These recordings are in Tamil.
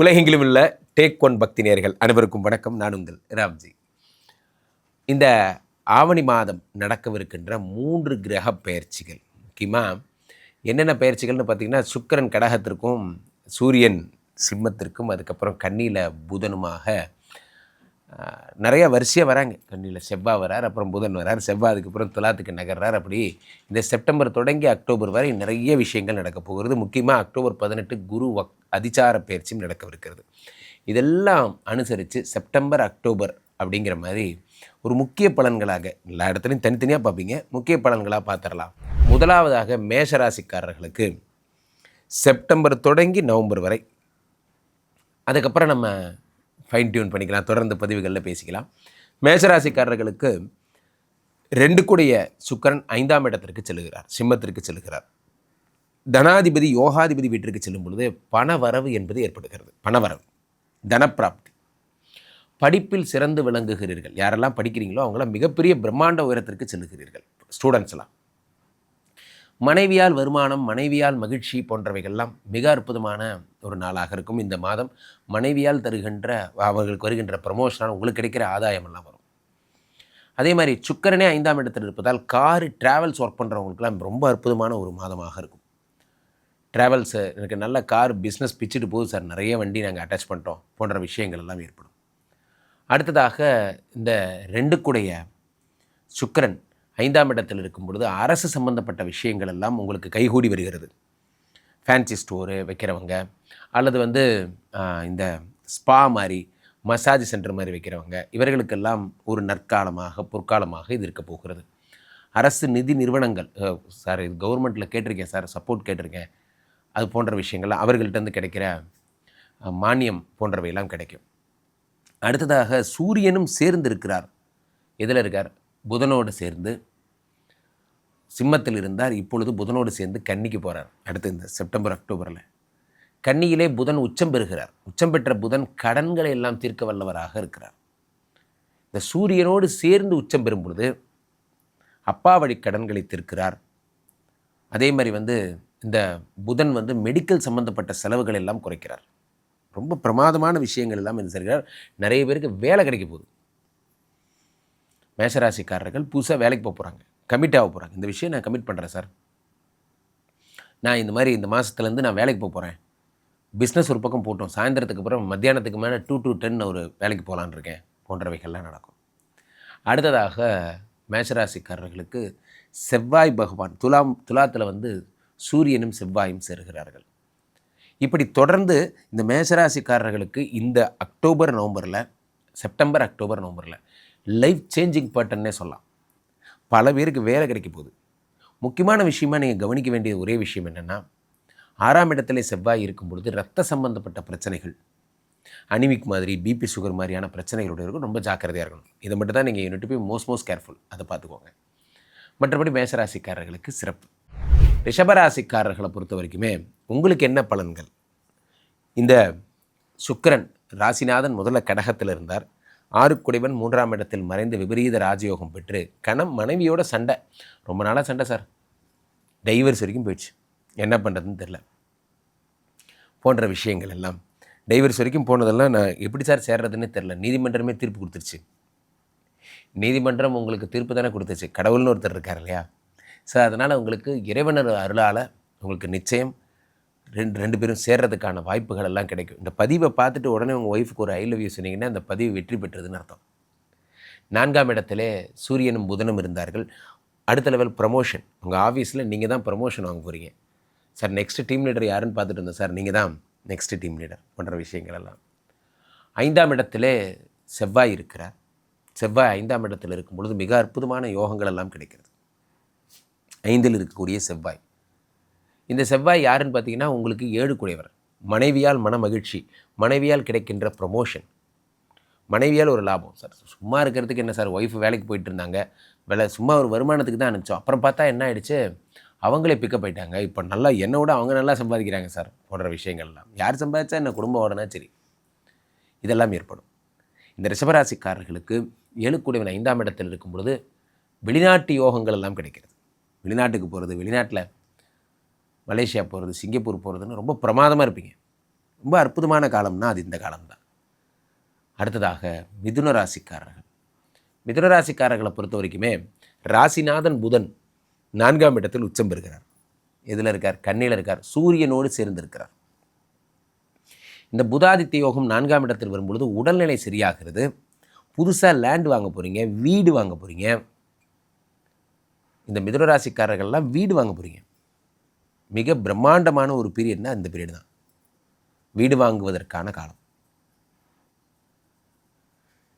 உலகெங்கிலும் உள்ள டேக் ஒன் பக்தி நேயர்கள் அனைவருக்கும் வணக்கம். நான் உங்கள் ராம்ஜி. இந்த ஆவணி மாதம் நடக்கவிருக்கின்ற 3 கிரக பயிற்சிகள், முக்கியமாக என்னென்ன பயிற்சிகள்னு பார்த்திங்கன்னா, சுக்கிரன் கடகத்திற்கும் சூரியன் சிம்மத்திற்கும் அதுக்கப்புறம் கன்னியில் புதனுமாக நிறைய வரிசையாக வராங்க. கன்னியில் செவ்வாய் வரார், அப்புறம் புதன் வரார், செவ்வாய் அதுக்கப்புறம் துலாத்துக்கு நகர்றார். அப்படி இந்த செப்டம்பர் தொடங்கி அக்டோபர் வரை நிறைய விஷயங்கள் நடக்கப் போகிறது. முக்கியமாக அக்டோபர் 18 குரு அதிசார பயிற்சியும் நடக்கவிருக்கிறது. இதெல்லாம் அனுசரித்து செப்டம்பர் அக்டோபர் அப்படிங்கிற மாதிரி ஒரு முக்கிய பலன்களாக எல்லா இடத்துலையும் தனித்தனியாக பார்ப்பீங்க, முக்கிய பலன்களாக பார்த்துடலாம். முதலாவதாக மேஷராசிக்காரர்களுக்கு செப்டம்பர் தொடங்கி நவம்பர் வரை, அதுக்கப்புறம் நம்ம ஃபைன் டியூன் பண்ணிக்கலாம், தொடர்ந்து பதிவுகளில் பேசிக்கலாம். மேஷராசிக்காரர்களுக்கு 2 கூடிய சுக்கிரன் 5ஆம் இடத்திற்கு செல்கிறார், சிம்மத்திற்கு செல்கிறார். தனாதிபதி யோகாதிபதி வீட்டிற்கு செல்லும் பொழுது பணவரவு என்பது ஏற்படுகிறது. பணவரவு, தனப்பிராப்தி. படிப்பில் சிறந்து விளங்குகிறீர்கள். யாரெல்லாம் படிக்கிறீங்களோ அவங்களாம் மிகப்பெரிய பிரம்மாண்ட உயரத்திற்கு செல்லுகிறீர்கள். ஸ்டூடெண்ட்ஸ்லாம் மனைவியால் வருமானம், மனைவியால் மகிழ்ச்சி போன்றவைகள்லாம் மிக அற்புதமான ஒரு நாளாக இருக்கும். இந்த மாதம் மனைவியால் தருகின்ற அவர்களுக்கு வருகின்ற ப்ரமோஷனால் உங்களுக்கு கிடைக்கிற ஆதாயமெல்லாம் வரும். அதே மாதிரி சுக்கிரனே 5ஆம் இடத்தில் இருப்பதால் ட்ராவல்ஸ் ஒர்க் பண்ணுறவங்களுக்குலாம் ரொம்ப அற்புதமான ஒரு மாதமாக இருக்கும். ட்ராவல்ஸு, எனக்கு நல்ல கார் பிஸ்னஸ் பிச்சுட்டு போகுது சார், நிறைய வண்டி நாங்கள் அட்டாச் பண்ணிட்டோம் போன்ற விஷயங்கள் எல்லாம் ஏற்படும். அடுத்ததாக இந்த 2 கூடைய சுக்கிரன் 5ஆம் இடத்தில் இருக்கும் பொழுது அரசு சம்பந்தப்பட்ட விஷயங்கள் எல்லாம் உங்களுக்கு கைகூடி வருகிறது. ஃபேன்சி ஸ்டோரு வைக்கிறவங்க, அல்லது இந்த ஸ்பா மாதிரி மசாஜ் சென்டர் மாதிரி வைக்கிறவங்க, இவர்களுக்கெல்லாம் ஒரு நற்காலமாக பொற்காலமாக இது இருக்க போகிறது. அரசு நிதி நிறுவனங்கள், சார் இது கவர்மெண்ட்டில் கேட்டிருக்கேன் சார், சப்போர்ட் கேட்டிருக்கேன், அது போன்ற விஷயங்கள்லாம் அவர்கள்ட்டேருந்து கிடைக்கிற மானியம் போன்றவையெல்லாம் கிடைக்கும். அடுத்ததாக சூரியனும் சேர்ந்து இருக்கிறார். எதில் இருக்கார்? புதனோடு சேர்ந்து. சிம்மத்தில் இருந்தார், இப்பொழுது புதனோடு சேர்ந்து கன்னிக்கு போகிறார். அடுத்து இந்த செப்டம்பர் அக்டோபரில் கன்னியிலே புதன் உச்சம் பெறுகிறார். உச்சம் பெற்ற புதன் கடன்களை எல்லாம் தீர்க்க வல்லவராக இருக்கிறார். இந்த சூரியனோடு சேர்ந்து உச்சம் பெறும் பொழுது அப்பா வழி கடன்களை தீர்க்கிறார். அதே மாதிரி இந்த புதன் மெடிக்கல் சம்மந்தப்பட்ட செலவுகள் எல்லாம் குறைக்கிறார். ரொம்ப பிரமாதமான விஷயங்கள் எல்லாம் இது செய்கிறார். நிறைய பேருக்கு வேலை கிடைக்க போகுது. மேஷராசிக்காரர்கள் புதுசாக வேலைக்கு போக போகிறாங்க, கமிட் ஆக போகிறாங்க. இந்த விஷயம் நான் கமிட் பண்ணுறேன் சார், நான் இந்த மாதத்துலேருந்து நான் வேலைக்கு போக போகிறேன், பிஸ்னஸ் ஒரு பக்கம் போட்டோம், சாயந்தரத்துக்கு அப்புறம் மத்தியானத்துக்கு மேலே 2 to 10 ஒரு வேலைக்கு போகலான்னு இருக்கேன் போன்றவைகள்லாம் நடக்கும். அடுத்ததாக மேஷராசிக்காரர்களுக்கு செவ்வாய் பகவான் துலாத்தில் சூரியனும் செவ்வாயும் சேருகிறார்கள். இப்படி தொடர்ந்து இந்த மேஷராசிக்காரர்களுக்கு இந்த செப்டம்பர் அக்டோபர் நவம்பரில் லைஃப் சேஞ்சிங் பேட்டர்னே சொல்லலாம். பல பேருக்கு வேலை கிடைக்க போகுது. முக்கியமான விஷயமாக நீங்கள் கவனிக்க வேண்டிய ஒரே விஷயம் என்னென்னா, 6ஆம் இடத்துல செவ்வாய் இருக்கும் பொழுது ரத்த சம்பந்தப்பட்ட பிரச்சனைகள், அனிமிக் மாதிரி, பிபி சுகர் மாதிரியான பிரச்சனைகளோட இருக்கும். ரொம்ப ஜாக்கிரதையாக இருக்கணும். இதை மட்டும் தான் நீங்கள் யூனிட் போய் மோஸ்ட் கேர்ஃபுல், அதை பார்த்துக்கோங்க. மற்றபடி மேஷராசிக்காரர்களுக்கு சிறப்பு. ரிஷபராசிக்காரர்களை பொறுத்த வரைக்குமே உங்களுக்கு என்ன பலன்கள்? இந்த சுக்கிரன் ராசிநாதன் முதல்ல கடகத்தில் இருந்தார். 6 குடைவன் 3ஆம் இடத்தில் மறைந்து விபரீத ராஜயோகம் பெற்று மனைவியோட சண்டை, ரொம்ப நாளாக சண்டை சார், டைவர்ஸ் வரைக்கும் போயிடுச்சு, என்ன பண்ணுறதுன்னு தெரில போன்ற விஷயங்கள் எல்லாம். டைவர்ஸ் வரைக்கும் போனதெல்லாம் நான் எப்படி சார் சேர்றதுன்னு தெரில. நீதிமன்றமே தீர்ப்பு கொடுத்துருச்சு. நீதிமன்றம் உங்களுக்கு தீர்ப்பு தானே கொடுத்துச்சு, கடவுள்னு ஒருத்தர் இருக்கார் இல்லையா சார். அதனால் உங்களுக்கு இறைவனர் அருளால் உங்களுக்கு நிச்சயம் ரெண்டு பேரும் சேர்றதுக்கான வாய்ப்புகள் எல்லாம் கிடைக்கும். இந்த பதிவை பார்த்துட்டு உடனே உங்கள் ஒய்ஃபுக்கு ஒரு ஐ லவ் யூ சொன்னீங்கன்னா அந்த பதிவு வெற்றி பெற்றதுன்னு அர்த்தம். 4ஆம் இடத்திலே சூரியனும் புதனும் இருந்தார்கள். அடுத்த லெவல் ப்ரமோஷன். உங்கள் ஆஃபீஸில் நீங்கள் தான் ப்ரமோஷன் வாங்க போகிறீங்க சார். நெக்ஸ்ட் டீம் லீடர் யாருன்னு பார்த்துட்டு இருந்தோம் சார், நீங்கள் தான் நெக்ஸ்ட் டீம் லீடர் போன்ற விஷயங்கள் எல்லாம். 5ஆம் இடத்திலே செவ்வாய் இருக்கிறார். செவ்வாய் 5ஆம் இடத்தில் இருக்கும் பொழுது மிக அற்புதமான யோகங்கள் எல்லாம் கிடைக்கிறது. 5இல் இருக்கக்கூடிய செவ்வாய், இந்த செவ்வாய் யாருன்னு பார்த்தீங்கன்னா உங்களுக்கு 7 குடைவர். மனைவியால் மன மகிழ்ச்சி, மனைவியால் கிடைக்கின்ற ப்ரமோஷன், மனைவியால் ஒரு லாபம். சார் சும்மா இருக்கிறதுக்கு என்ன சார், ஒய்ஃப் வேலைக்கு போயிட்டு இருந்தாங்க, சும்மா ஒரு வருமானத்துக்கு தான் அனுப்பிச்சோம், அப்புறம் பார்த்தா என்ன ஆகிடுச்சு, அவங்களே பிக்கப் ஆகிட்டாங்க, இப்போ நல்லா என்னோட அவங்க நல்லா சம்பாதிக்கிறாங்க சார் போன்ற விஷயங்கள்லாம். யார் சம்பாதிச்சா என்ன, குடும்பம் ஓடனா சரி, இதெல்லாம் ஏற்படும். இந்த ரிஷபராசிக்காரர்களுக்கு 7 குடைவன் 5ஆம் இடத்தில் இருக்கும் பொழுது வெளிநாட்டு யோகங்கள் எல்லாம் கிடைக்கிறது. வெளிநாட்டுக்கு போகிறது, வெளிநாட்டில் மலேசியா போகிறது, சிங்கப்பூர் போகிறதுன்னு ரொம்ப பிரமாதமாக இருப்பீங்க. ரொம்ப அற்புதமான காலம்னா அது இந்த காலம்தான். அடுத்ததாக மிதுன ராசிக்காரர்கள். மிதுன ராசிக்காரர்களை பொறுத்த வரைக்குமே ராசிநாதன் புதன் 4ஆம் இடத்தில் உச்சம் பெறுகிறார். எதில் இருக்கார்? கன்னியில் இருக்கார். சூரியனோடு சேர்ந்து இருக்கிறார். இந்த புதாதித்ய யோகம் 4ஆம் இடத்தில் வரும்பொழுது உடல்நிலை சரியாகிறது. புதுசாக லேண்ட் வாங்க போகிறீங்க, வீடு வாங்க போகிறீங்க. இந்த மிதுன ராசிக்காரர்கள்லாம் வீடு வாங்க போகிறீங்க. மிக பிரம்மாண்டமான ஒரு பீரியட்னா இந்த பீரியட் தான். வீடு வாங்குவதற்கான காலம்.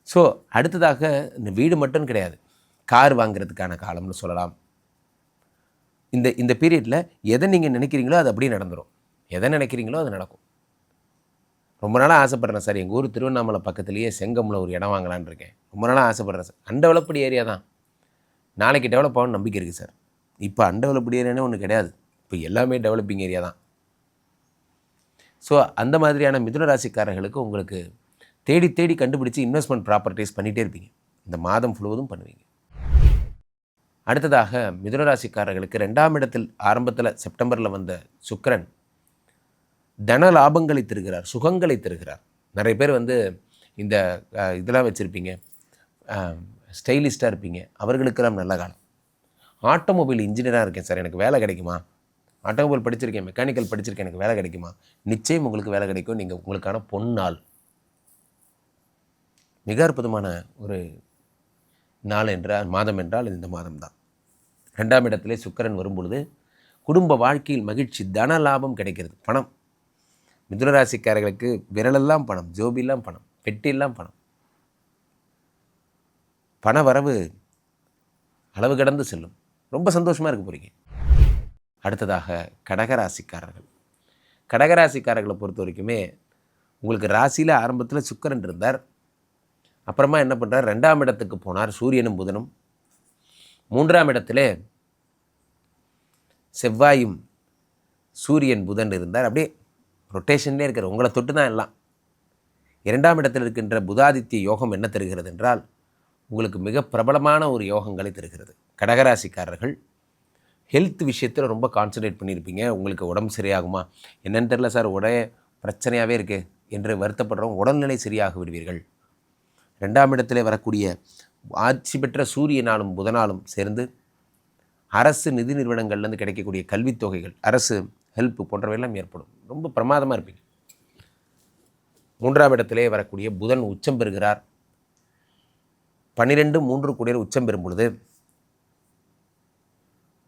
ஸோ அடுத்ததாக இந்த வீடு மட்டும் கிடையாது, கார் வாங்குறதுக்கான காலம்னு சொல்லலாம். இந்த பீரியடில் எதை நீங்கள் நினைக்கிறீங்களோ அது அப்படியே நடந்துடும். எதை நினைக்கிறீங்களோ அது நடக்கும். ரொம்ப நாளாக ஆசைப்பட்றேன் சார், எங்கள் ஊர் திருவண்ணாமலை பக்கத்துலேயே செங்கமில் ஒரு இடம் வாங்கலான்னு இருக்கேன். ரொம்ப நாளாக ஆசைப்பட்றேன் சார். அன்டெவலப்டு ஏரியா தான், நாளைக்கு டெவலப் ஆகணும்னு நம்பிக்கை இருக்குது சார். இப்போ அன்டெவலப்டு ஏரியானே ஒன்று கிடையாது, இப்போ எல்லாமே டெவலப்பிங் ஏரியா தான். ஸோ அந்த மாதிரியான மிதுன ராசிக்காரர்களுக்கு உங்களுக்கு தேடி தேடி கண்டுபிடிச்சி இன்வெஸ்ட்மெண்ட் ப்ராப்பர்ட்டிஸ் பண்ணிகிட்டே இருப்பீங்க. இந்த மாதம் முழுவதும் பண்ணுவீங்க. அடுத்ததாக மிதுன ராசிக்காரர்களுக்கு 2ஆம் இடத்தில் ஆரம்பத்தில் செப்டம்பரில் வந்த சுக்கிரன் தன லாபங்களை தருகிறார், சுகங்களை தருகிறார். நிறைய பேர் இந்த இதெல்லாம் வச்சுருப்பீங்க, ஸ்டைலிஸ்ட்டாக இருப்பீங்க, அவர்களுக்கெல்லாம் நல்ல காலம். ஆட்டோமொபைல் இன்ஜினியராக இருக்கேன் சார், எனக்கு வேலை கிடைக்குமா? ஆட்டோமொபைல் படிச்சிருக்கேன், மெக்கானிக்கல் படிச்சிருக்கேன், எனக்கு வேலை கிடைக்குமா? நிச்சயம் உங்களுக்கு வேலை கிடைக்கும். நீங்கள் உங்களுக்கான பொன்னாள். மிக அற்புதமான ஒரு நாள் என்றால், மாதம் என்றால் இந்த மாதம் தான். 2ஆம் இடத்திலே சுக்கிரன் வரும்பொழுது குடும்ப வாழ்க்கையில் மகிழ்ச்சி, தன லாபம் கிடைக்கிறது. பணம் மிதுனராசிக்காரர்களுக்கு விரலெல்லாம் பணம், ஜோபிலாம் பணம், பெட்டியெல்லாம் பணம். பண வரவு அளவு கடந்து செல்லும். ரொம்ப சந்தோஷமாக இருக்க போகிறீங்க. அடுத்ததாக கடகராசிக்காரர்கள். கடகராசிக்காரர்களை பொறுத்த வரைக்குமே உங்களுக்கு ராசியில் ஆரம்பத்தில் சுக்கிரன் இருந்தார். அப்புறமா என்ன பண்ணுறார்? 2ஆம் இடத்துக்கு போனார். சூரியனும் புதனும். 3ஆம் இடத்துல செவ்வாயும் சூரியன் புதன் இருந்தார். அப்படியே ரொட்டேஷன்லேயே இருக்கிற உங்களை தொட்டு தான் எல்லாம். 2ஆம் இடத்தில் இருக்கின்ற புதாதித்ய யோகம் என்ன தருகிறது என்றால் உங்களுக்கு மிக பிரபலமான ஒரு யோகங்களை தருகிறது. கடகராசிக்காரர்கள் ஹெல்த் விஷயத்தில் ரொம்ப கான்சன்ட்ரேட் பண்ணியிருப்பீங்க. உங்களுக்கு உடம்பு சரியாகுமா என்னன்னு தெரியல சார், உடைய பிரச்சனையாகவே இருக்குது என்று வருத்தப்படுறவங்க உடல்நிலை சரியாக விடுவீர்கள். 2ஆம் இடத்திலே வரக்கூடிய ஆட்சி பெற்ற சூரியனாலும் புதனாலும் சேர்ந்து அரசு நிதி நிறுவனங்கள்லேருந்து கிடைக்கக்கூடிய கல்வித்தொகைகள், அரசு ஹெல்ப் போன்றவையெல்லாம் ஏற்படும். ரொம்ப பிரமாதமாக இருப்பீங்க. 3ஆம் இடத்திலே வரக்கூடிய புதன் உச்சம் பெறுகிறார். 12-3 கூடிய உச்சம் பெறும் பொழுது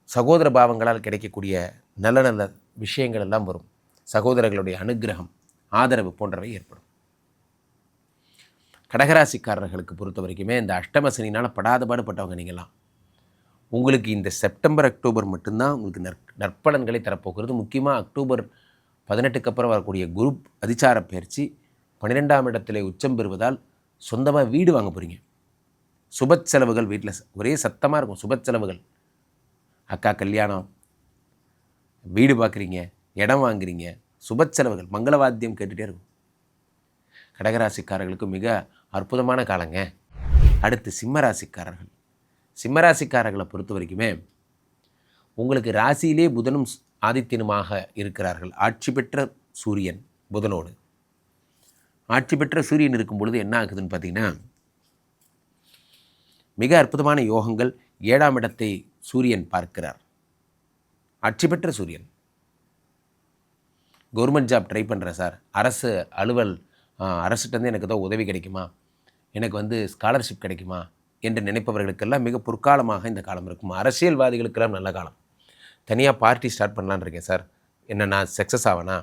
சகோதர பாவங்களால் கிடைக்கக்கூடிய நல்ல நல்ல விஷயங்கள் எல்லாம் வரும். சகோதரர்களுடைய அனுகிரகம், ஆதரவு போன்றவை ஏற்படும். கடகராசிக்காரர்களுக்கு பொறுத்த வரைக்குமே இந்த அஷ்டம சனினால் படாத பாடுபட்டவங்க நீங்களாம். உங்களுக்கு இந்த செப்டம்பர் அக்டோபர் மட்டும்தான் உங்களுக்கு நற்பலன்களை தரப்போகிறது. முக்கியமாக அக்டோபர் 18க்கு அப்புறம் வரக்கூடிய குரு அதிசார பயிற்சி 12ஆம் இடத்திலே உச்சம் பெறுவதால் சொந்தமாக வீடு வாங்க போகிறீங்க. சுப செலவுகள் வீட்டில் ஒரே சத்தமாக இருக்கும். சுப செலவுகள், அக்கா கல்யாணம், வீடு பார்க்குறீங்க, இடம் வாங்குறீங்க, சுப செலவுகள், மங்களவாத்தியம் கேட்டுகிட்டே இருக்கும். கடகராசிக்காரர்களுக்கு மிக அற்புதமான காலங்க. அடுத்து சிம்மராசிக்காரர்கள். சிம்மராசிக்காரர்களை பொறுத்த வரைக்குமே உங்களுக்கு ராசியிலே புதனும் ஆதித்யனுமாக இருக்கிறார்கள். ஆட்சி பெற்ற சூரியன் புதனோடு. ஆட்சி பெற்ற சூரியன் இருக்கும் பொழுது என்ன ஆகுதுன்னு பார்த்தீங்கன்னா மிக அற்புதமான யோகங்கள். 7ஆம் இடத்தை சூரியன் பார்க்கிறார். ஆட்சி பெற்ற சூரியன். கவர்மெண்ட் ஜாப் ட்ரை பண்ணுறேன் சார், அரசு அலுவல், அரசுகிட்டேருந்து எனக்கு ஏதோ உதவி கிடைக்குமா, எனக்கு ஸ்காலர்ஷிப் கிடைக்குமா என்று நினைப்பவர்களுக்கெல்லாம் மிக பொற்காலமாக இந்த காலம் இருக்கும். அரசியல்வாதிகளுக்கெல்லாம் நல்ல காலம். தனியாக பார்ட்டி ஸ்டார்ட் பண்ணலான்னு இருக்கேன் சார், என்ன நான் சக்ஸஸ் ஆவேனா,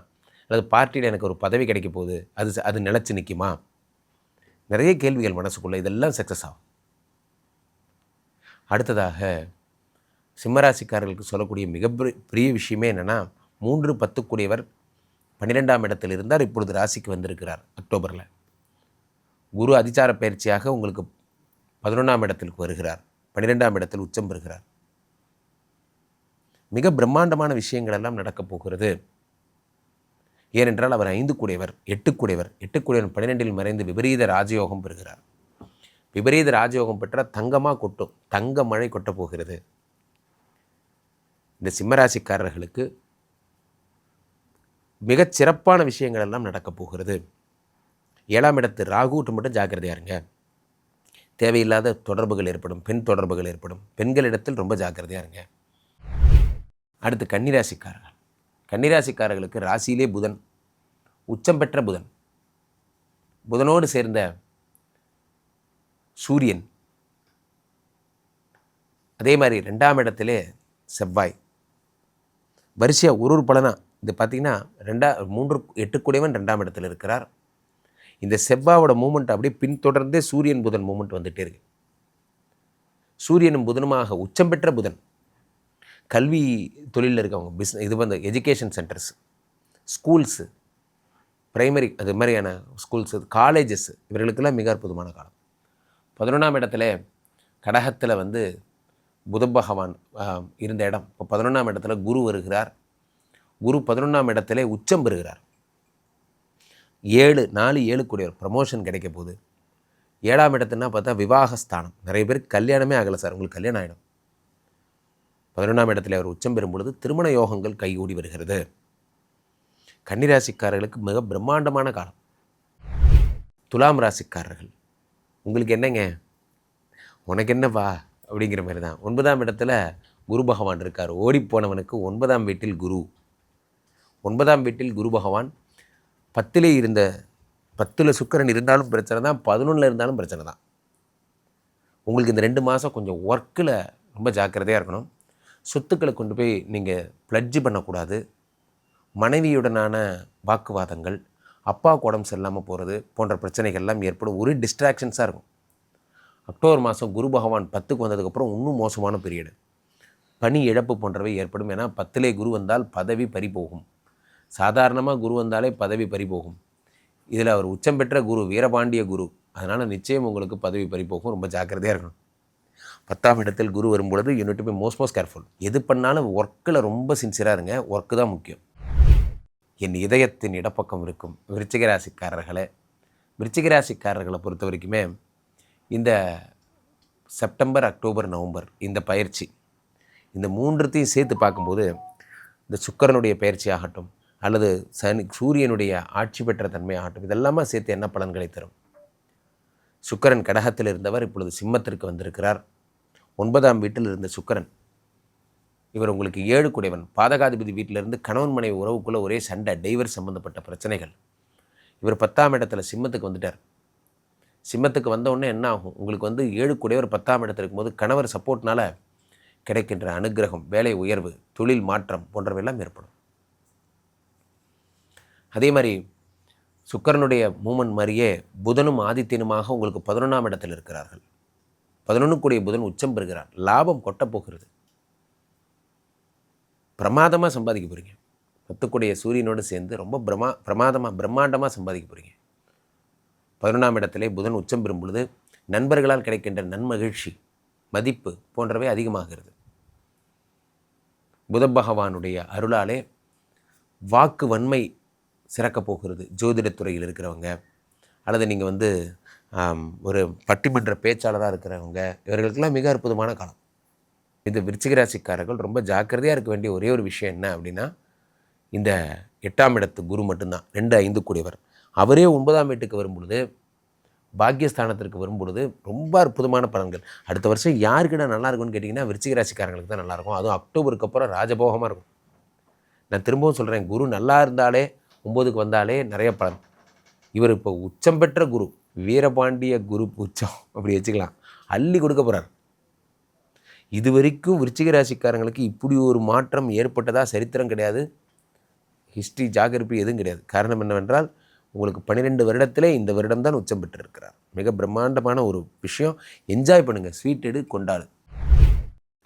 அல்லது பார்ட்டியில் எனக்கு ஒரு பதவி கிடைக்க போகுது, அது நிலச்சி நிற்குமா, நிறைய கேள்விகள் மனசுக்குள்ளே. இதெல்லாம் சக்ஸஸ் ஆகும். அடுத்ததாக சிம்மராசிக்காரர்களுக்கு சொல்லக்கூடிய மிகப்பெரிய விஷயமே என்னென்னா 3-10 கூடியவர் 12ஆம் இடத்தில் இருந்தார். இப்பொழுது ராசிக்கு வந்திருக்கிறார். அக்டோபரில் குரு அதிசார பயிற்சியாக உங்களுக்கு 11ஆம் இடத்திற்கு வருகிறார். 12ஆம் இடத்தில் உச்சம் பெறுகிறார். மிக பிரம்மாண்டமான விஷயங்கள் எல்லாம் நடக்கப் போகிறது. ஏனென்றால் அவர் 5 கூடியவர், 8 கூடியவர், 8 கூடியவர் 12இல் மறைந்து விபரீத ராஜயோகம் பெறுகிறார். விபரீத ராஜயோகம் பெற்றால் தங்கமாக கொட்டும், தங்க மழை கொட்டப் போகிறது. இந்த சிம்மராசிக்காரர்களுக்கு மிகச் சிறப்பான விஷயங்கள் எல்லாம் நடக்கப் போகிறது. 7ஆம் இடத்து ராகுட்டு மட்டும் ஜாக்கிரதையாக இருங்க. தேவையில்லாத தொடர்புகள் ஏற்படும், பெண் தொடர்புகள் ஏற்படும். பெண்களிடத்தில் ரொம்ப ஜாக்கிரதையாக இருங்க. அடுத்து கன்னிராசிக்காரர்கள். கன்னிராசிக்காரர்களுக்கு ராசியிலே புதன், உச்சம் பெற்ற புதன், புதனோடு சேர்ந்த சூரியன், அதே மாதிரி 2ஆம் இடத்திலே செவ்வாய், வரிசையாக ஒரு பலனாக இது பார்த்திங்கன்னா 3 8 கூடியவன் 2ஆம் இடத்தில் இருக்கிறார். இந்த செவ்வாயோட மூமெண்ட் அப்படியே பின்தொடர்ந்தே சூரியன் புதன் மூமெண்ட் வந்துகிட்டே இருக்கு. சூரியனும் புதனுமாக உச்சம் பெற்ற புதன் கல்வி தொழிலில் இருக்கவங்க, இது வந்து எஜுகேஷன் சென்டர்ஸ், ஸ்கூல்ஸு, பிரைமரி அது மாதிரியான ஸ்கூல்ஸு, காலேஜஸ், இவர்களுக்கெல்லாம் மிக அற்புதமான காலம். 11ஆம் இடத்துல கடகத்தில் வந்து புத பகவான் இருந்த இடம் இப்போ 11ஆம் இடத்துல குரு வருகிறார். குரு 11ஆம் இடத்துல உச்சம் பெறுகிறார். 4 கூடியவர் ப்ரமோஷன் கிடைக்க போகுது. 7ஆம் இடத்துனா பார்த்தா விவாகஸ்தானம். நிறைய பேருக்கு கல்யாணமே ஆகலை சார், உங்களுக்கு கல்யாணம் ஆகிடும். 11ஆம் இடத்துல அவர் உச்சம் பெறும் பொழுது திருமண யோகங்கள் கைகூடி வருகிறது. கன்னிராசிக்காரர்களுக்கு மிக பிரம்மாண்டமான காலம். துலாம் ராசிக்காரர்கள், உங்களுக்கு என்னங்க, உனக்கு என்னவா அப்படிங்கிற மாதிரி தான். 9ஆம் இடத்துல குரு பகவான் இருக்கார். ஓடிப்போனவனுக்கு 9ஆம் வீட்டில் குரு. 9ஆம் வீட்டில் குரு பகவான் 10லே இருந்த 10ல் சுக்கிரன் இருந்தாலும் பிரச்சனை தான், 11ல் இருந்தாலும் பிரச்சனை தான். உங்களுக்கு இந்த 2 மாதம் கொஞ்சம் ஒர்க்கில் ரொம்ப ஜாக்கிரதையாக இருக்கணும். சொத்துக்களை கொண்டு போய் நீங்கள் ப்ளட்ஜ் பண்ணக்கூடாது. மனைவியுடனான வாக்குவாதங்கள், அப்பாவுக்கு உடம்பு சரியில்லாமல் போகிறது போன்ற பிரச்சனைகள்லாம் ஏற்படும். ஒரு டிஸ்ட்ராக்ஷன்ஸாக இருக்கும். அக்டோபர் மாதம் குரு பகவான் 10க்கு வந்ததுக்கப்புறம் இன்னும் மோசமான பீரியடு. பணி இழப்பு போன்றவை ஏற்படும். ஏன்னா 10லே குரு வந்தால் பதவி பறிபோகும். சாதாரணமாக குரு வந்தாலே பதவி பறிபோகும். இதில் அவர் உச்சம் பெற்ற குரு, வீரபாண்டிய குரு. அதனால் நிச்சயம் உங்களுக்கு பதவி பறிபோகும். ரொம்ப ஜாக்கிரதையாக இருக்கணும். 10ஆம் இடத்தில் குரு வரும்பொழுது you need to be most careful. எது பண்ணாலும் ஒர்க்கில் ரொம்ப சின்சியராக இருங்க. ஒர்க்கு தான் முக்கியம். என் இதயத்தின் இடப்பக்கம் இருக்கும் விருச்சிகராசிக்காரர்களை பொறுத்த வரைக்குமே இந்த செப்டம்பர், அக்டோபர், நவம்பர் இந்த பயிற்சி, இந்த 3த்தையும் சேர்த்து பார்க்கும்போது இந்த சுக்கிரனுடைய பயிற்சி ஆகட்டும் அல்லது சூரியனுடைய ஆட்சி பெற்ற தன்மை ஆகட்டும், இதெல்லாமே சேர்த்து என்ன பலன்களை தரும். சுக்கிரன் கடகத்தில் இருந்தவர் இப்பொழுது சிம்மத்திற்கு வந்திருக்கிறார். 9ஆம் வீட்டில் இருந்த சுக்கிரன், இவர் உங்களுக்கு 7 கூடியவன். பாதகாதிபதி வீட்டிலிருந்து கணவன் மனைவி உறவுக்குள்ளே ஒரே சண்டை, டைவர்ஸ் சம்பந்தப்பட்ட பிரச்சனைகள். இவர் 10ஆம் இடத்துல சிம்மத்துக்கு வந்துட்டார். சிம்மத்துக்கு வந்தவுடனே என்ன ஆகும், உங்களுக்கு வந்து 7 கூடியவர் 10ஆம் இடத்துல இருக்கும்போது கணவர் சப்போர்ட்னால் கிடைக்கின்ற அனுகிரகம், வேலை உயர்வு, தொழில் மாற்றம் போன்றவையெல்லாம் ஏற்படும். அதே மாதிரி சுக்கிரனுடைய மூமெண்ட் மாதிரியே புதனும் ஆதித்யனுமாக உங்களுக்கு 11ஆம் இடத்தில் இருக்கிறார்கள். 11 கூடிய புதன் உச்சம் பெறுகிறார். லாபம் கொட்டப்போகிறது. பிரமாதமாக சம்பாதிக்க போகிறீங்க. 10 கூடிய சூரியனோடு சேர்ந்து ரொம்ப பிரம்மாண்டமாக சம்பாதிக்க போகிறீங்க. 11ஆம் இடத்திலே புதன் உச்சம் பெறும் பொழுது நண்பர்களால் கிடைக்கின்ற நன்மகிழ்ச்சி, மதிப்பு போன்றவை அதிகமாகிறது. புத பகவானுடைய அருளாலே வாக்கு வன்மை சிறக்கப் போகிறது. ஜோதிடத்துறையில் இருக்கிறவங்க அல்லது நீங்கள் வந்து ஒரு பட்டிமன்ற பேச்சாளராக இருக்கிறவங்க, இவர்களுக்கெல்லாம் மிக அற்புதமான காலம். இந்த விருச்சிகராசிக்காரர்கள் ரொம்ப ஜாக்கிரதையாக இருக்க வேண்டிய ஒரே ஒரு விஷயம் என்ன அப்படின்னா, இந்த 8ஆம் இடத்து குரு மட்டும்தான். 2, 5 கூடியவர். அவரே 9ஆம் வீட்டுக்கு வரும் பொழுது, பாக்கியஸ்தானத்திற்கு வரும் பொழுது ரொம்ப அற்புதமான பலன்கள். அடுத்த வருஷம் யாருக்கிட்ட நல்லா இருக்கும்னு கேட்டிங்கன்னா விருச்சிகராசிக்காரங்களுக்கு தான் நல்லாயிருக்கும். அதுவும் அக்டோபருக்கு அப்புறம் ராஜபோகமாக இருக்கும். நான் திரும்பவும் சொல்கிறேன், குரு நல்லா இருந்தாலே 9க்கு வந்தாலே நிறைய பலன். இவர் இப்போ உச்சம் பெற்ற குரு, வீரபாண்டிய குரு உச்சம் அப்படி வச்சுக்கலாம், அள்ளி கொடுக்க போகிறார். இது வரைக்கும் விருச்சிகராசிக்காரங்களுக்கு இப்படி ஒரு மாற்றம் ஏற்பட்டதாக சரித்திரம் கிடையாது. ஹிஸ்ட்ரி ஜாகிரபி எதுவும் கிடையாது. காரணம் என்னவென்றால், உங்களுக்கு 12 வருடத்திலே இந்த வருடம் தான் உச்சம் பெற்றிருக்கிறார். மிக பிரம்மாண்டமான ஒரு விஷயம். என்ஜாய் பண்ணுங்கள், ஸ்வீட் எடு, கொண்டாடு.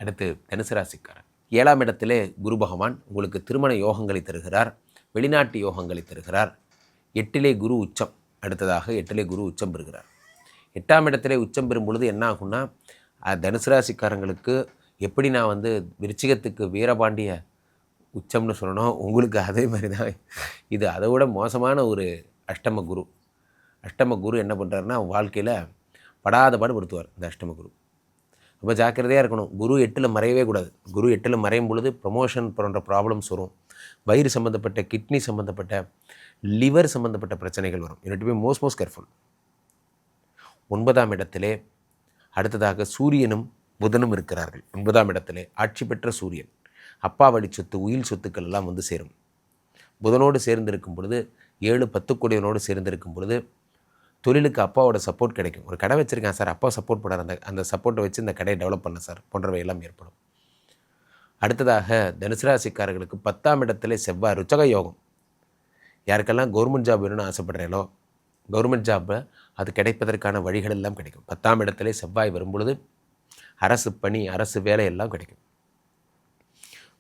அடுத்து தனுசு ராசிக்காரர். 7ஆம் இடத்திலே குரு பகவான் உங்களுக்கு திருமண யோகங்களை தருகிறார், வெளிநாட்டு யோகங்களை தருகிறார். 8லே குரு உச்சம். அடுத்ததாக 8லே குரு உச்சம் பெறுகிறார். 8ஆம் இடத்திலே உச்சம் பெறும் பொழுது என்ன ஆகும்னா, தனுசு ராசிக்காரங்களுக்கு எப்படி நான் வந்து விருச்சிகத்துக்கு வீரபாண்டிய உச்சம்னு சொல்லணும், உங்களுக்கு அதே மாதிரி தான் இது. அதை விட மோசமான ஒரு அஷ்டம குரு. அஷ்டம குரு என்ன பண்ணுறாருன்னா, வாழ்க்கையில் படாத பாடுபடுத்துவார். இந்த அஷ்டம குரு ரொம்ப ஜாக்கிரதையாக இருக்கணும். குரு 8ல் மறையவே கூடாது. குரு 8ல் மறையும் பொழுது ப்ரொமோஷன் போன்ற ப்ராப்ளம்ஸ் வரும். வயிறு சம்மந்தப்பட்ட, கிட்னி சம்மந்தப்பட்ட, லிவர் சம்மந்தப்பட்ட பிரச்சனைகள் வரும். You need to be most careful. 9ஆம் இடத்திலே அடுத்ததாக சூரியனும் புதனும் இருக்கிறார்கள். 9ஆம் இடத்திலே ஆட்சி பெற்ற சூரியன். அப்பா வழி சொத்து, உயில் சொத்துக்கள் எல்லாம் வந்து சேரும். புதனோடு சேர்ந்திருக்கும் பொழுது 7-10 கூடியவனோடு சேர்ந்திருக்கும் பொழுது தொழிலுக்கு அப்பாவோட சப்போர்ட் கிடைக்கும். ஒரு கடை வச்சுருக்கேன் சார், அப்பா சப்போர்ட் பண்ணார், அந்த சப்போர்ட்டை வச்சு இந்த கடையை டெவலப் பண்ண சார் போன்றவை எல்லாம் ஏற்படும். அடுத்ததாக தனுசு ராசிக்காரர்களுக்கு 10ஆம் இடத்திலே செவ்வாய் ருச்சக யோகம். யாருக்கெல்லாம் கவர்மெண்ட் ஜாப் வேணும்னு ஆசைப்படுறீங்களோ கவர்மெண்ட் ஜாப்பை அது கிடைப்பதற்கான வழிகள் எல்லாம் கிடைக்கும். 10ஆம் இடத்திலே செவ்வாய் வரும்பொழுது அரசு பணி, அரசு வேலை எல்லாம் கிடைக்கும்.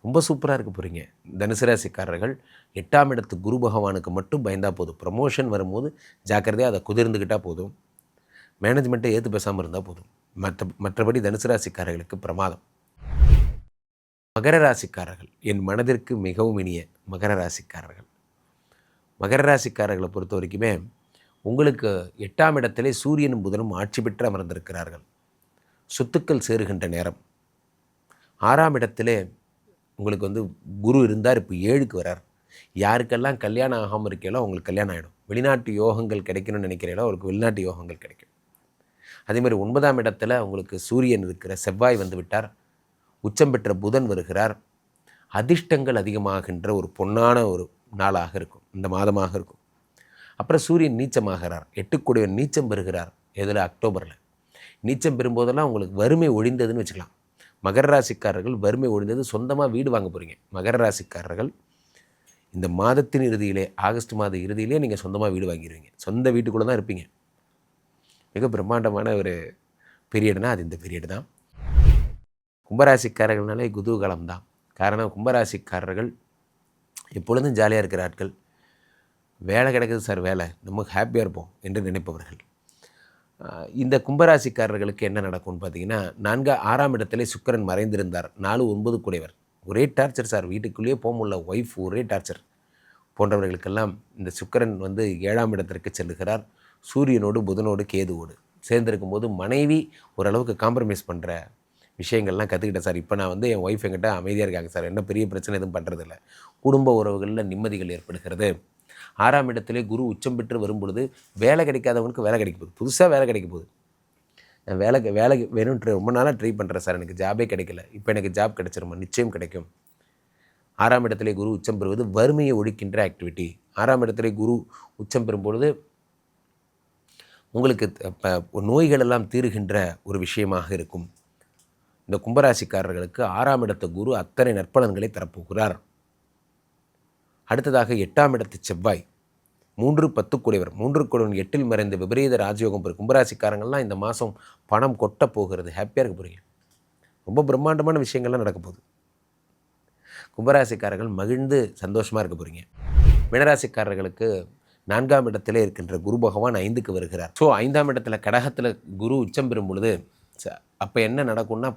ரொம்ப சூப்பராக இருக்க போகிறீங்க. தனுசு ராசிக்காரர்கள் 8ஆம் இடத்து குரு பகவானுக்கு மட்டும் பயந்தால் போதும். ப்ரமோஷன் வரும்போது ஜாக்கிரதையாக அதை குதிர்ந்துக்கிட்டால் போதும். மேனேஜ்மெண்ட்டை ஏற்று பேசாமல் இருந்தால் போதும். மற்றபடி தனுசு ராசிக்காரர்களுக்கு பிரமாதம். மகர ராசிக்காரர்கள், என் மனதிற்கு மிகவும் இனிய மகர ராசிக்காரர்கள். மகர ராசிக்காரர்களை பொறுத்த வரைக்குமே உங்களுக்கு 8ஆம் இடத்திலே சூரியனும் புதனும் ஆட்சி பெற்று அமர்ந்திருக்கிறார்கள். சொத்துக்கள் சேருகின்ற நேரம். 6ஆம் இடத்திலே உங்களுக்கு வந்து குரு இருந்தார், இப்போ 7க்கு வரார். யாருக்கெல்லாம் கல்யாணம் ஆகாமல் இருக்கீங்களோ அவங்களுக்கு கல்யாணம் ஆகிடும். வெளிநாட்டு யோகங்கள் கிடைக்கணும்னு நினைக்கிறீங்களோ அவருக்கு வெளிநாட்டு யோகங்கள் கிடைக்கும். அதேமாதிரி 9ஆம் இடத்துல உங்களுக்கு சூரியன் இருக்கிற, செவ்வாய் வந்து விட்டார், உச்சம் பெற்ற புதன் வருகிறார். அதிர்ஷ்டங்கள் அதிகமாகின்ற ஒரு பொன்னான ஒரு நாளாக இருக்கும், இந்த மாதமாக இருக்கும். அப்புறம் சூரியன் நீச்சமாகிறார், 8 நீச்சம் பெறுகிறார். எதில்? அக்டோபரில். நீச்சம் பெறும்போதெல்லாம் உங்களுக்கு வறுமை ஒழிந்ததுன்னு வச்சுக்கலாம். மகர ராசிக்காரர்கள் வறுமை ஒழிந்தது, சொந்தமாக வீடு வாங்க போகிறீங்க. மகர ராசிக்காரர்கள் இந்த மாதத்தின் இறுதியிலே, ஆகஸ்ட் மாத இறுதியிலே நீங்கள் சொந்தமாக வீடு வாங்கிடுவீங்க. சொந்த வீட்டுக்குள்ளே தான் இருப்பீங்க. மிக பிரம்மாண்டமான ஒரு பீரியட்னால் அது இந்த பீரியடு தான். கும்பராசிக்காரர்கள்னாலே குதூகலம் தான். காரணம், கும்பராசிக்காரர்கள் எப்பொழுதும் ஜாலியாக இருக்கிற ஆட்கள். வேலை கிடைக்குது சார், வேலை நமக்கு ஹாப்பியாக இருப்போம் என்று நினைப்பவர்கள். இந்த கும்பராசிக்காரர்களுக்கு என்ன நடக்கும்னு பார்த்தீங்கன்னா, 6ஆம் இடத்திலே சுக்கிரன் மறைந்திருந்தார். 4-9 கூடையவர். ஒரே டார்ச்சர் சார், வீட்டுக்குள்ளேயே போக முடியல, ஒய்ஃப் ஒரே டார்ச்சர் போன்றவர்களுக்கெல்லாம் இந்த சுக்கிரன் வந்து 7ஆம் இடத்திற்கு செல்லுகிறார். சூரியனோடு புதனோடு கேதுவோடு சேர்ந்திருக்கும் போது மனைவி ஓரளவுக்கு காம்ப்ரமைஸ் பண்ணுற விஷயங்கள்லாம் கற்றுக்கிட்டேன் சார். இப்போ நான் வந்து என் ஒய்ஃப் என்கிட்ட அமைதியாக இருக்காங்க சார், என்ன பெரிய பிரச்சனை எதுவும் பண்ணுறதில்ல. குடும்ப உறவுகளில் நிம்மதிகள் ஏற்படுகிறது. 6ஆம் இடத்திலே குரு உச்சம் பெற்று வரும் பொழுது வேலை கிடைக்காதவனுக்கு வேலை கிடைக்க போகுது. புதுசாக வேலை கிடைக்க போகுது. நான் வேலை வேணும்னு ரொம்ப நாளாக ட்ரை பண்ணுறேன் சார், எனக்கு ஜாபே கிடைக்கல, இப்போ எனக்கு ஜாப் கிடைச்சிருமா? நிச்சயம் கிடைக்கும். 6ஆம் இடத்திலே குரு உச்சம் பெறுவது வறுமையை ஒழிக்கின்ற ஆக்டிவிட்டி. 6ஆம் இடத்திலே குரு உச்சம் பெறும்பொழுது உங்களுக்கு நோய்கள் எல்லாம் தீருகின்ற ஒரு விஷயமாக இருக்கும். இந்த கும்பராசிக்காரர்களுக்கு 6ஆம் இடத்த குரு அத்தனை நற்பலன்களை தரப்போகிறார். அடுத்ததாக 8ஆம் இடத்து செவ்வாய் 3-10 கூடையவர். 3 கூடையவன் 8இல் மறைந்த விபரீத ராஜயோகம் பெறும். கும்பராசிக்காரங்கள்லாம் இந்த மாதம் பணம் கொட்ட போகிறது. ஹாப்பியாக இருக்க போகிறீங்க. ரொம்ப பிரம்மாண்டமான விஷயங்கள்லாம் நடக்க போகுது. கும்பராசிக்காரர்கள் மகிழ்ந்து சந்தோஷமாக இருக்க போகிறீங்க. மீனராசிக்காரர்களுக்கு 4ஆம் இடத்திலே இருக்கின்ற குரு பகவான் 5க்கு வருகிறார். ஸோ 5ஆம் இடத்துல கடகத்தில் குரு உச்சம் பெறும் பொழுது அப்போ என்ன நடக்கும்னா,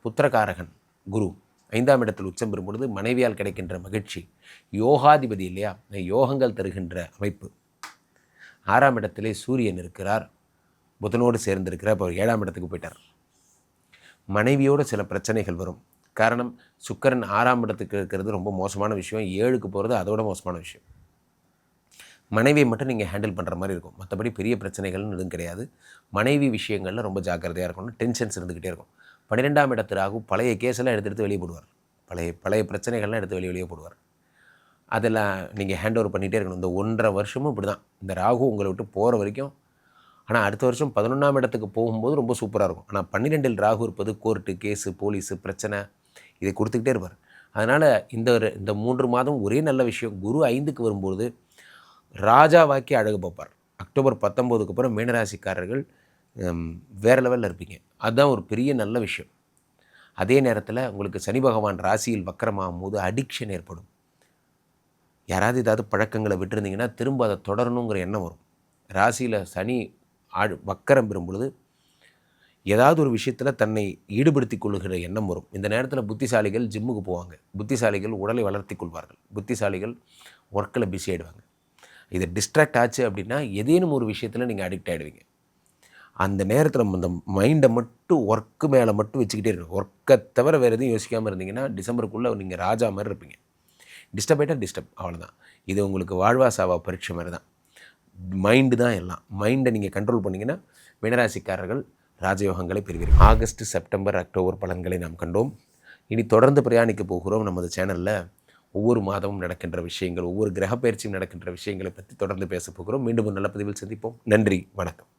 புத்திரகாரகன் குரு 5ஆம் இடத்தில் உச்சம் பெறும் பொழுது மனைவியால் கிடைக்கின்ற மகிழ்ச்சி. யோகாதிபதி இல்லையா, யோகங்கள் தருகின்ற அமைப்பு. 6ஆம் இடத்திலே சூரியன் இருக்கிறார், புதனோடு சேர்ந்திருக்கிறார். இப்போ 7ஆம் இடத்துக்கு போயிட்டார். மனைவியோடு சில பிரச்சனைகள் வரும். காரணம், சுக்கிரன் 6ஆம் இடத்துக்கு இருக்கிறது ரொம்ப மோசமான விஷயம். 7க்கு போகிறது அதோட மோசமான விஷயம். மனைவியை மட்டும் நீங்கள் ஹேண்டில் பண்ணுற மாதிரி இருக்கும். மற்றபடி பெரிய பிரச்சனைகள்னு எதுவும் கிடையாது. மனைவி விஷயங்களில் ரொம்ப ஜாக்கிரதையாக இருக்கணும். டென்ஷன்ஸ் இருந்துக்கிட்டே இருக்கும். 12ஆம் இடத்து ராகு பழைய கேஸெல்லாம் எடுத்து வெளியே போடுவார். பழைய பிரச்சனைகள்லாம் எடுத்து வெளியே போடுவார். அதெல்லாம் நீங்கள் ஹேண்ட் ஓவர் பண்ணிகிட்டே இருக்கணும். இந்த 1.5 வருஷமும் இப்படி தான். இந்த ராகு உங்களை விட்டு போகிற வரைக்கும். ஆனால் அடுத்த வருஷம் 11ஆம் இடத்துக்கு போகும்போது ரொம்ப சூப்பராக இருக்கும். ஆனால் 12இல் ராகு இருப்பது கோர்ட்டு, கேஸு, போலீஸு, பிரச்சனை இதை கொடுத்துக்கிட்டே இருப்பார். அதனால் இந்த 3 மாதம் ஒரே நல்ல விஷயம். குரு 5க்கு வரும்போது ராஜாவாக்கி அழகு பார்ப்பார். அக்டோபர் 19க்கு அப்புறம் மீனராசிக்காரர்கள் வேறு லெவலில் இருப்பீங்க. அதுதான் ஒரு பெரிய நல்ல விஷயம். அதே நேரத்தில் உங்களுக்கு சனி பகவான் ராசியில் வக்கரமாகும் போது அடிக்ஷன் ஏற்படும். யாராவது ஏதாவது பழக்கங்களை விட்டுருந்தீங்கன்னா திரும்ப அதை தொடரணுங்கிற எண்ணம் வரும். ராசியில் சனி வக்கரம் பெறும் பொழுது ஏதாவது ஒரு விஷயத்தில் தன்னை ஈடுபடுத்தி கொள்ளுகிற எண்ணம் வரும். இந்த நேரத்தில் புத்திசாலிகள் ஜிம்முக்கு போவாங்க, புத்திசாலிகள் உடலை வளர்த்தி கொள்வார்கள், புத்திசாலிகள் ஒர்க்கில் பிஸி ஆகிடுவாங்க. இது டிஸ்ட்ராக்ட் ஆச்சு அப்படின்னா ஏதேனும் ஒரு விஷயத்தில் நீங்கள் அடிக்ட் ஆகிடுவீங்க. அந்த நேரத்தில் நம்ம அந்த மைண்டை மட்டும் ஒர்க்கு மேலே மட்டும் வச்சுக்கிட்டே இருக்கணும். ஒர்க்கை தவிர வேறு எதுவும் யோசிக்காமல் இருந்தீங்கன்னா டிசம்பருக்குள்ளே நீங்கள் ராஜா மாதிரி இருப்பீங்க. டிஸ்டர்ப் ஆகிட்டா டிஸ்டர்ப், அவ்வளோதான். இது உங்களுக்கு வாழ்வா சாவா பரீட்சை மாதிரி தான். மைண்டு தான் எல்லாம். மைண்டை நீங்கள் கண்ட்ரோல் பண்ணிங்கன்னா மீனராசிக்காரர்கள் ராஜயோகங்களை பெறுவீர்கள். ஆகஸ்ட், செப்டம்பர், அக்டோபர் பலன்களை நாம் கண்டோம். இனி தொடர்ந்து பிரயாணிக்க போகிறோம். நமது சேனலில் ஒவ்வொரு மாதமும் நடக்கின்ற விஷயங்கள், ஒவ்வொரு கிரக பயிற்சியும் நடக்கின்ற விஷயங்களை பற்றி தொடர்ந்து பேச போகிறோம். மீண்டும் ஒரு நல்ல பதிவில் சந்திப்போம். நன்றி, வணக்கம்.